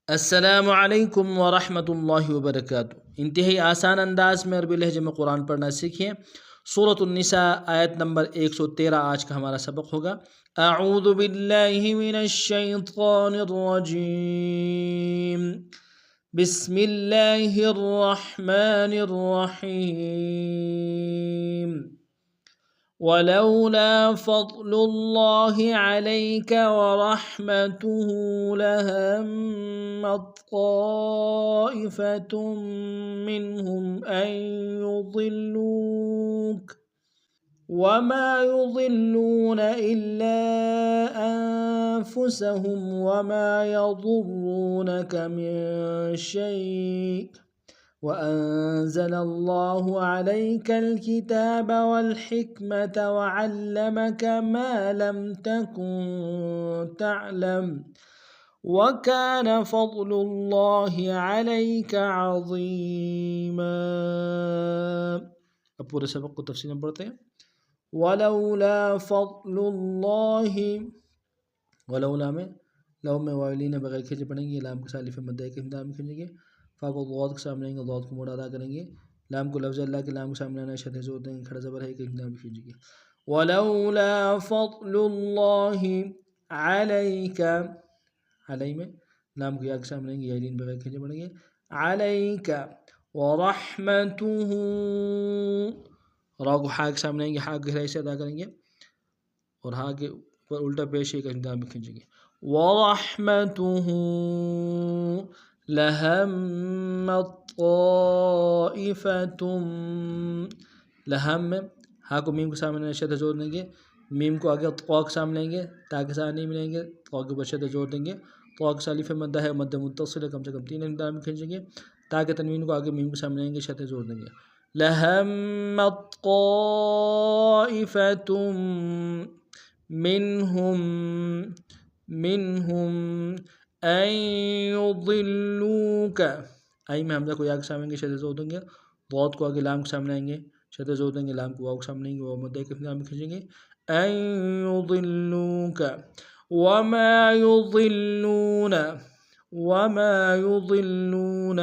السلام علیکم ورحمۃ اللہ وبرکاتہ۔ انتہائی آسان انداز میں عربی لہجے میں قرآن پڑھنا سیکھیں۔ سورۃ النساء آیت نمبر 113 آج کا ہمارا سبق ہوگا۔ اعوذ باللہ من الشیطان الرجیم، بسم اللہ الرحمن الرحیم۔ ولولا فضل الله عليك ورحمته لهمت طائفة منهم أن يضلوك وما يضلون إلا أنفسهم وما يضرونك من شيء وأنزل الله عليك الكتاب والحكمة وعلمك ما لم تكن تعلم وكان فضل الله عليك عظيما۔ اب پورے سبق کو تفصیل میں پڑھتے ہیں۔ ولولا فضل اللہ، ولولا میں لو میں واؤلین بغیر کھینچے پڑھیں گے، لام کے ساتھ الف مدہ کے انداز میں کھینچیں گے، فا کو ضاد کے سامنے آئیں گے، ضاد کو موڑ ادا کریں گے، لام کو لفظ اللہ کے لام کے سامنے آنا شدہ زور دیں گے، کھڑا زبر ہے کہ انداز میں کھینچیں گے۔ ولولا فضل اللہ علیک، علی میں لام کو یا کے سامنے آئیں گے، یا لین بغیر کھینچے پڑھیں گے، علیک ورحمتہ، را کو ہا کے سامنے آئیں گے، ہا گہرائی سے ادا کریں گے اور ہا کے اوپر الٹا پیش ایک انداز میں کھینچیں گے۔ ورحمتہ لہمت طائفۃ، لہم میں ہا کو میم کے سامنے شدہ زور دیں گے، میم کو آگے طا کے سامنے لیں گے، تا کے ساتھ نہیں ملیں گے، طا کے اوپر شدہ زور دیں گے، طا کے ساتھ الف مدہ ہے، مدہ متصل ہے، کم سے کم 3 انداز میں کھینچیں گے، تا کے تنوین کو آگے میم کے سامنے لیں گے، شدہ زور دیں گے۔ لہمت طائفۃ منہم ان یضلوک، آئی میں حمزہ کو یا کے سامنے آئیں گے، شدہ زور دیں گے، ضاد کو آگے لام کے سامنے آئیں گے، شدہ زور دیں گے، لام کو واو کے سامنے آئیں گے، واو مدہ کے انداز میں کھینچیں گے، ان یضلوک وما یضلون، وما یضلون،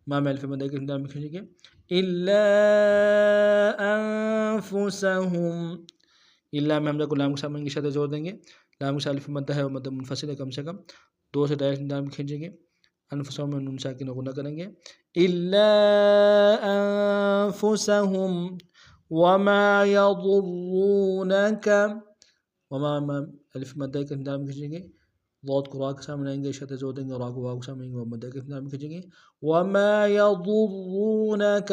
ما میں الف مدہ کے انداز میں کھینچیں گے، الا انفسہم، الا میں حمزہ کو لام کے سامنے آئیں گے، شدہ زور دیں گے، لام کے ساتھ الف مدہ ہے اور مدہ منفصل ہے، کم سے کم 2 سے ڈائریکٹ انداز میں کھینچیں گے، انفسہم میں نون ساکن غنہ کریں گے، الا انفسہم وما یضرونک، وما الف مدہ کے انداز میں کھینچیں گے، ضاد کو را کے سامنے آئیں گے، شدہ زور دیں گے، را کو واو کے سامنے آئیں گے، واو مدہ کے انداز میں کھینچیں گے، وما یضرونک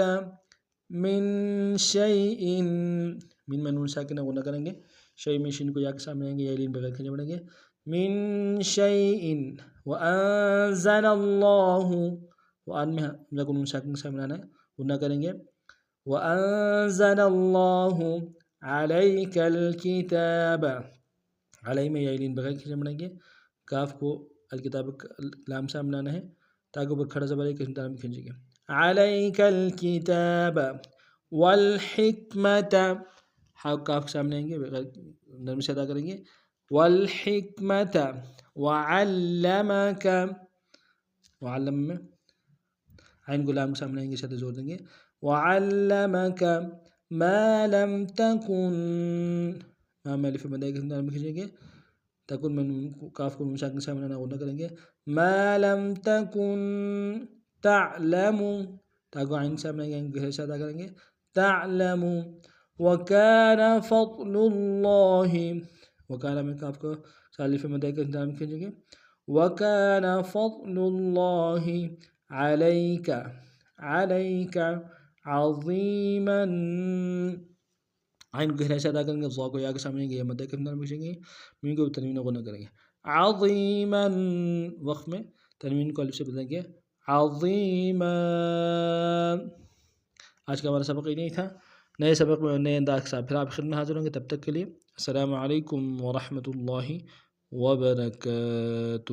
من شیء، من میں نون ساکن غنہ کریں گے، شیء میں شین کو یا کے سامنے آئیں گے، یا لین بغیر کھینچے پڑھیں گے، من شیء وانزل اللہ، وان میں حمزہ کو نون ساکن کے سامنے آنا ہے، غنہ کریں گے، وانزل اللہ علیک الکتاب، علی میں یا لین بغیر کھینچے پڑھیں گے، کاف کو الکتاب لام سامنے آنا ہے، تاکہ اوپر کھڑا زبر ہے کہ انداز میں کھینچیں گے، علیک الکتاب والحکمت، ہا کاف کے سامنے آئیں گے، نرمی سے ادا کریں گے، والحکمت وعلمک، وعلم میں عین کو لام کے سامنے آئیں گے، شدہ زور دیں گے، وعلمک ما لم تکن، ما میں الف مدہ کے انداز میں کھینچیں گے، تکن میں کاف کو نون ساکن کے سامنے آنا غنہ کریں گے، ما لم تکن تعلم، تاکہ عین سامنے آئیں گے، گہرے سے ادا کریں گے، تعلم وکان فضل اللہ، وکان میں کاف کو الف مدہ کے انداز میں کھینچیں گے، وکان فضل اللہ علیک، علیک عظیما، عین گہرائی سے ادا کریں گے، ضا کو یا کے سامنے آئیں گے، یا مدہ کے انداز میں کھینچیں گے، میم کو تنوین غنہ کریں گے، عظیما، وقت میں تنوین کو الف سے بدلیں گے، عظیما۔ آج کا ہمارا سبق یہ نہیں تھا، نئے سبق میں نئے انداز کے ساتھ پھر آپ خدمت میں حاضر ہوں گے، تب تک کے لیے السلام علیکم ورحمۃ اللہ وبرکاتہ۔